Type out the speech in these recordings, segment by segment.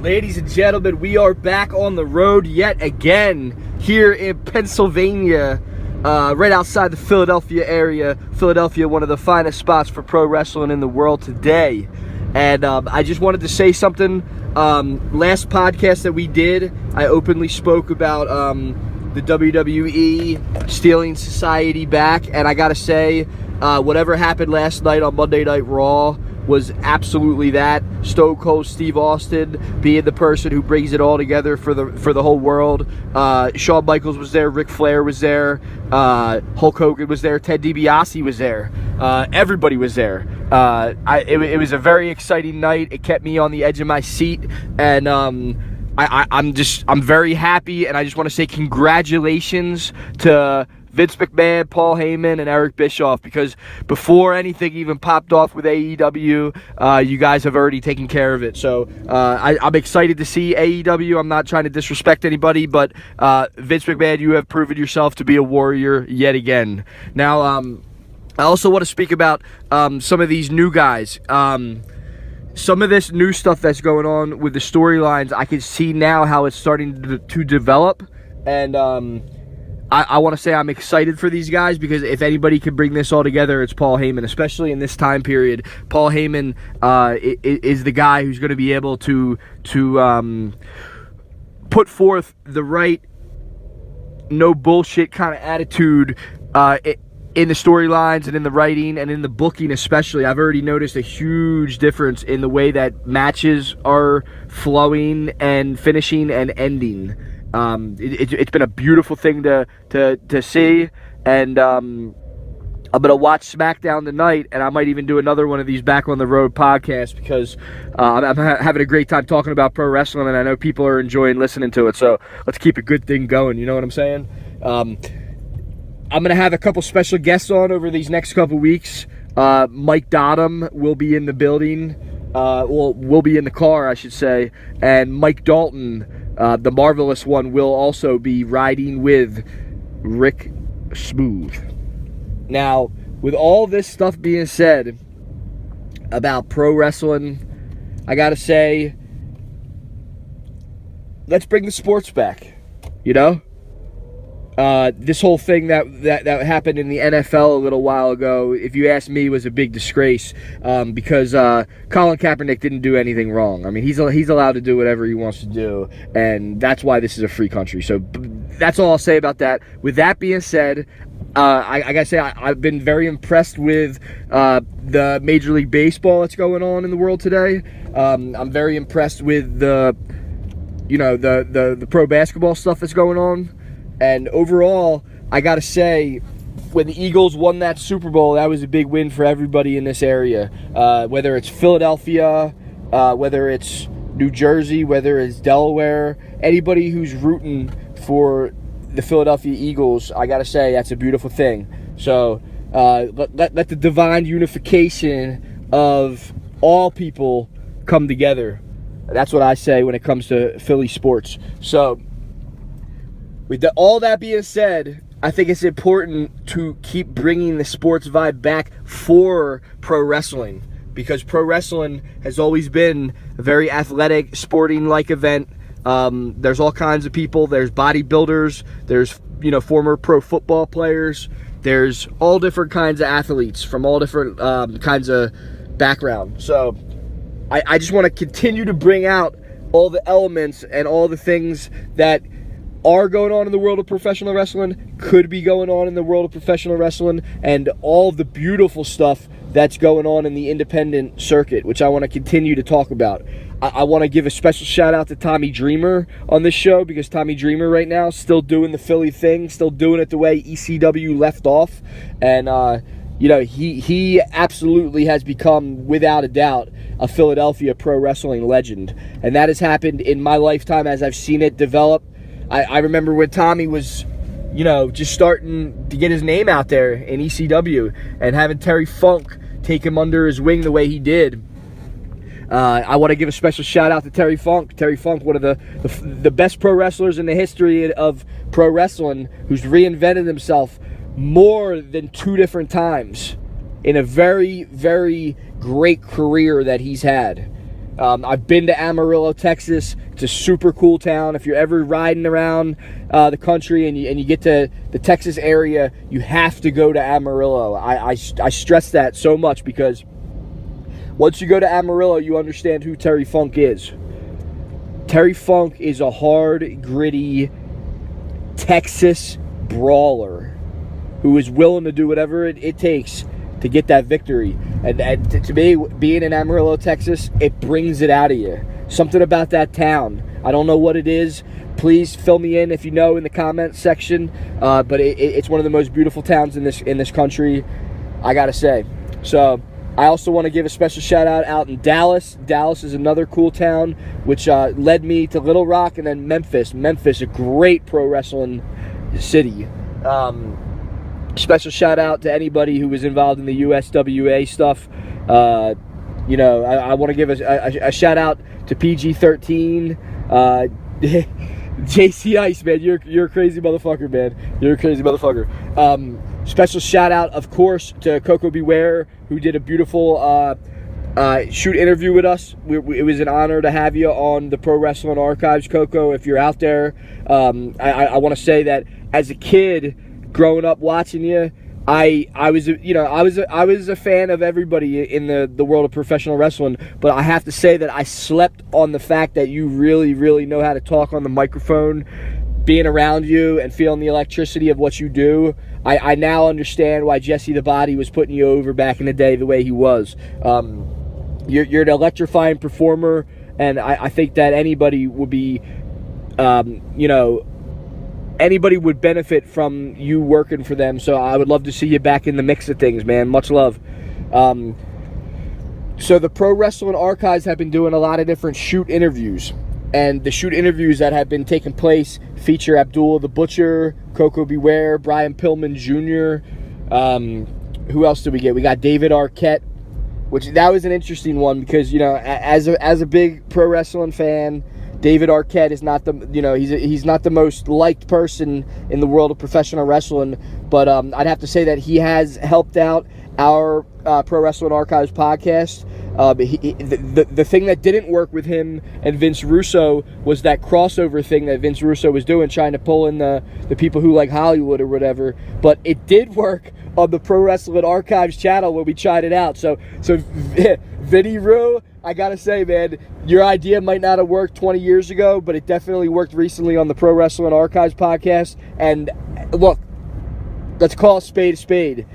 Ladies and gentlemen, we are back on the road yet again here in Pennsylvania, right outside the Philadelphia area. Philadelphia, one of the finest spots for pro wrestling in the world today. And I just wanted to say something. Last podcast that we did, I openly spoke about the WWE stealing society back. And I gotta say, whatever happened last night on Monday Night Raw was absolutely that. Stone Cold Steve Austin being the person who brings it all together for the whole world. Shawn Michaels was there, Ric Flair was there, Hulk Hogan was there, Ted DiBiase was there. Everybody was there. It was a very exciting night. It kept me on the edge of my seat, and I'm very happy, and I just want to say congratulations to Vince McMahon, Paul Heyman, and Eric Bischoff, because before anything even popped off with AEW, you guys have already taken care of it. So I'm excited to see AEW. I'm not trying to disrespect anybody, but Vince McMahon, you have proven yourself to be a warrior yet again. Now, I also want to speak about some of these new guys. Some of this new stuff that's going on with the storylines, I can see now how it's starting to develop, and I want to say I'm excited for these guys, because if anybody can bring this all together, it's Paul Heyman, especially in this time period. Paul Heyman is the guy who's going to be able to put forth the right, no bullshit kind of attitude in the storylines and in the writing and in the booking especially. I've already noticed a huge difference in the way that matches are flowing and finishing and ending. It's been a beautiful thing to see, and I'm gonna watch SmackDown tonight, and I might even do another one of these Back on the Road podcasts, because I'm having a great time talking about pro wrestling, and I know people are enjoying listening to it. So let's keep a good thing going. You know what I'm saying? I'm gonna have a couple special guests on over these next couple weeks. Mike Dottam will be in the building. Will be in the car, I should say, and Mike Dalton, the Marvelous One, will also be riding with Rick Smooth. Now, with all this stuff being said about pro wrestling, I gotta say, let's bring the sports back. You know, this whole thing that happened in the NFL a little while ago, if you ask me, was a big disgrace, because Colin Kaepernick didn't do anything wrong. I mean, he's allowed to do whatever he wants to do, and that's why this is a free country. So that's all I'll say about that. With that being said, I gotta say I've been very impressed with the Major League Baseball that's going on in the world today. I'm very impressed with the pro basketball stuff that's going on. And overall, I gotta say, when the Eagles won that Super Bowl, that was a big win for everybody in this area. Whether it's Philadelphia, whether it's New Jersey, whether it's Delaware, anybody who's rooting for the Philadelphia Eagles, I gotta say, that's a beautiful thing. So let the divine unification of all people come together. That's what I say when it comes to Philly sports. So, with all that being said, I think it's important to keep bringing the sports vibe back for pro wrestling, because pro wrestling has always been a very athletic, sporting-like event. There's all kinds of people. There's bodybuilders. There's former pro football players. There's all different kinds of athletes from all different kinds of background. So I just want to continue to bring out all the elements and all the things that are going on in the world of professional wrestling, could be going on in the world of professional wrestling, and all of the beautiful stuff that's going on in the independent circuit, which I want to continue to talk about. I want to give a special shout out to Tommy Dreamer on this show, because Tommy Dreamer right now is still doing the Philly thing, still doing it the way ECW left off, and he absolutely has become, without a doubt, a Philadelphia pro wrestling legend, and that has happened in my lifetime as I've seen it develop. I remember when Tommy was, just starting to get his name out there in ECW, and having Terry Funk take him under his wing the way he did. I want to give a special shout out to Terry Funk. Terry Funk, one of the best pro wrestlers in the history of pro wrestling, who's reinvented himself more than 2 different times in a very, very great career that he's had. I've been to Amarillo, Texas. It's a super cool town. If you're ever riding around the country and you get to the Texas area, you have to go to Amarillo. I stress that so much because once you go to Amarillo, you understand who Terry Funk is. Terry Funk is a hard, gritty Texas brawler who is willing to do whatever it takes to get that victory. And to me, being in Amarillo, Texas, it brings it out of you. Something about that town. I don't know what it is. Please fill me in if you know in the comments section. But it's one of the most beautiful towns in this country, I gotta say. So I also want to give a special shout out in Dallas. Dallas is another cool town, which led me to Little Rock and then Memphis. Memphis, a great pro wrestling city. Special shout out to anybody who was involved in the USWA stuff. I want to give a shout out to PG-13. JC Ice, man, you're a crazy motherfucker, man. You're a crazy motherfucker. Special shout out, of course, to Coco Beware, who did a beautiful shoot interview with us. It was an honor to have you on the Pro Wrestling Archives, Coco. If you're out there, I want to say that as a kid, growing up watching you, I was a fan of everybody in the world of professional wrestling, but I have to say that I slept on the fact that you really, really know how to talk on the microphone. Being around you and feeling the electricity of what you do, I now understand why Jesse the Body was putting you over back in the day the way he was. You're an electrifying performer, and I think that anybody would be, anybody would benefit from you working for them. So I would love to see you back in the mix of things, man. Much love. So the Pro Wrestling Archives have been doing a lot of different shoot interviews. And the shoot interviews that have been taking place feature Abdullah the Butcher, Coco Beware, Brian Pillman Jr. Who else did we get? We got David Arquette, which that was an interesting one because, as a big pro wrestling fan, David Arquette is not he's not the most liked person in the world of professional wrestling, but I'd have to say that he has helped out our Pro Wrestling Archives podcast. The thing that didn't work with him and Vince Russo was that crossover thing that Vince Russo was doing, trying to pull in the people who like Hollywood or whatever. But it did work on the Pro Wrestling Archives channel when we tried it out. So Vinny Roo, I gotta say, man, your idea might not have worked 20 years ago, but it definitely worked recently on the Pro Wrestling Archives podcast. And look, let's call a spade a spade.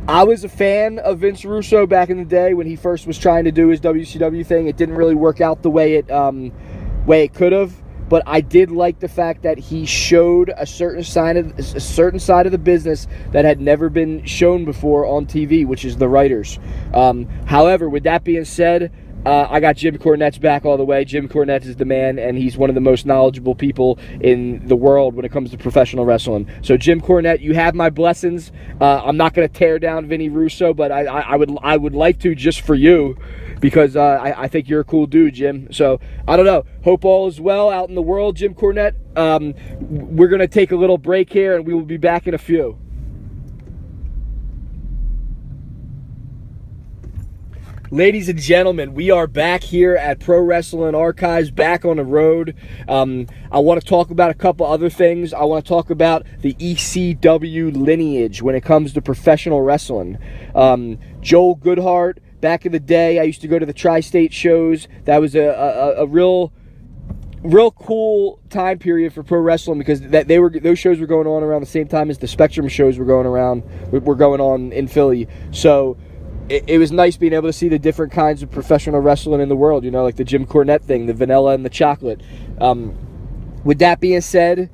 I was a fan of Vince Russo back in the day when he first was trying to do his WCW thing. It didn't really work out the way it could have, but I did like the fact that he showed a certain side of the business that had never been shown before on TV, which is the writers. However, with that being said, I got Jim Cornette's back all the way. Jim Cornette is the man, and he's one of the most knowledgeable people in the world when it comes to professional wrestling. So, Jim Cornette, you have my blessings. I'm not going to tear down Vinny Russo, but I would like to just for you, because I think you're a cool dude, Jim. So, I don't know. Hope all is well out in the world, Jim Cornette. We're going to take a little break here, and we will be back in a few. Ladies and gentlemen, we are back here at Pro Wrestling Archives, back on the road. I want to talk about a couple other things. I want to talk about the ECW lineage when it comes to professional wrestling. Joel Goodhart, back in the day, I used to go to the Tri-State shows. That was a real cool time period for pro wrestling because those shows were going on around the same time as the Spectrum shows were going on in Philly. So it was nice being able to see the different kinds of professional wrestling in the world, like the Jim Cornette thing, the vanilla and the chocolate. With that being said,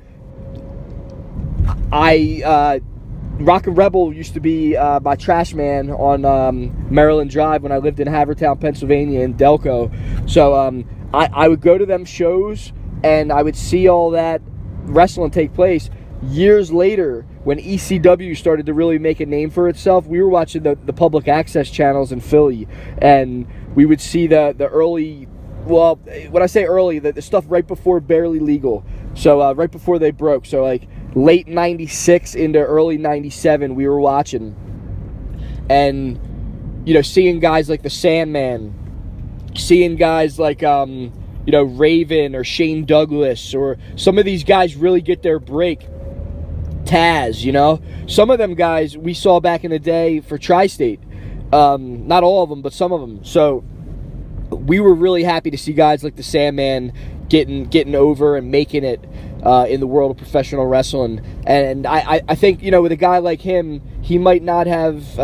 Rock and Rebel used to be my trash man on Maryland Drive when I lived in Havertown, Pennsylvania, in Delco. So I would go to them shows and I would see all that wrestling take place. Years later, when ECW started to really make a name for itself, we were watching the public access channels in Philly, and we would see the early, well, when I say early, the stuff right before Barely Legal, so right before they broke, so like late 96 into early 97 we were watching, and seeing guys like the Sandman, seeing guys like Raven or Shane Douglas, or some of these guys really get their break. Taz, some of them guys we saw back in the day for Tri-State. Not all of them, but some of them. So we were really happy to see guys like the Sandman getting over and making it in the world of professional wrestling. And I think, with a guy like him, he might not have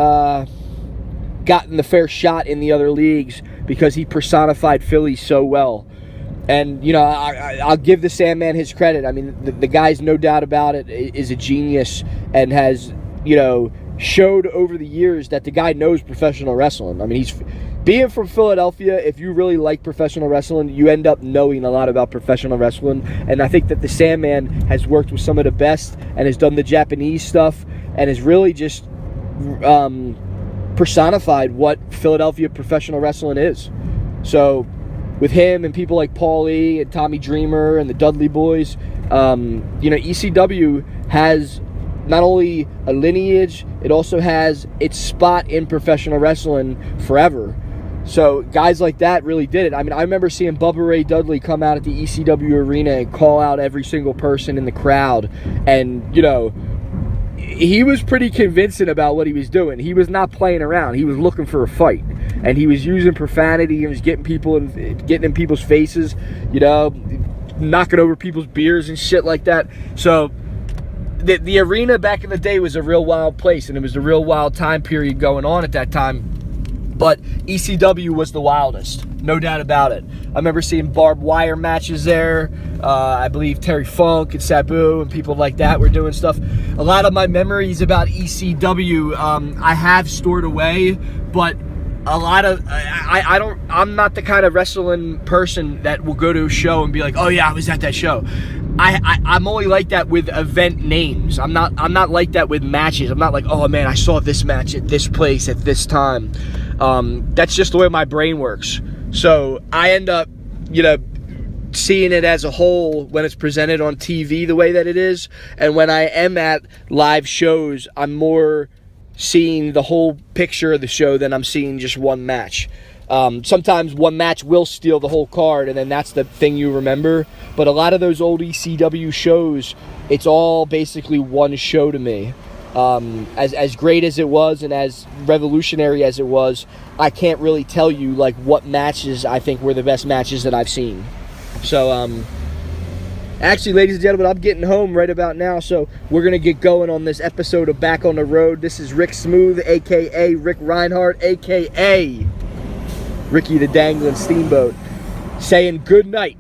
gotten the fair shot in the other leagues because he personified Philly so well. And, I'll give the Sandman his credit. I mean, the guy's no doubt about it is a genius and has, showed over the years that the guy knows professional wrestling. I mean, being from Philadelphia, if you really like professional wrestling, you end up knowing a lot about professional wrestling. And I think that the Sandman has worked with some of the best and has done the Japanese stuff and has really just personified what Philadelphia professional wrestling is. So with him and people like Paul E. and Tommy Dreamer and the Dudley Boys, ECW has not only a lineage, it also has its spot in professional wrestling forever. So guys like that really did it. I mean, I remember seeing Bubba Ray Dudley come out at the ECW arena and call out every single person in the crowd. And, he was pretty convincing about what he was doing. He was not playing around. He was looking for a fight. And he was using profanity. He was getting in people's faces, knocking over people's beers and shit like that. So the arena back in the day was a real wild place, and it was a real wild time period going on at that time. But ECW was the wildest, no doubt about it. I remember seeing barbed wire matches there. I believe Terry Funk and Sabu and people like that were doing stuff. A lot of my memories about ECW I have stored away, but a lot of I'm not the kind of wrestling person that will go to a show and be like, oh yeah, I was at that show. I'm only like that with event names. I'm not like that with matches. I'm not like, oh man, I saw this match at this place at this time. That's just the way my brain works. So I end up, seeing it as a whole when it's presented on TV the way that it is. And when I am at live shows, I'm more seeing the whole picture of the show than I'm seeing just one match. Sometimes one match will steal the whole card, and then that's the thing you remember. But a lot of those old ECW shows, it's all basically one show to me. As great as it was and as revolutionary as it was, I can't really tell you like what matches I think were the best matches that I've seen. So actually, ladies and gentlemen, I'm getting home right about now, so we're going to get going on this episode of Back on the Road. This is Rick Smooth, a.k.a. Rick Reinhardt, a.k.a. Ricky the Dangling Steamboat, saying good night.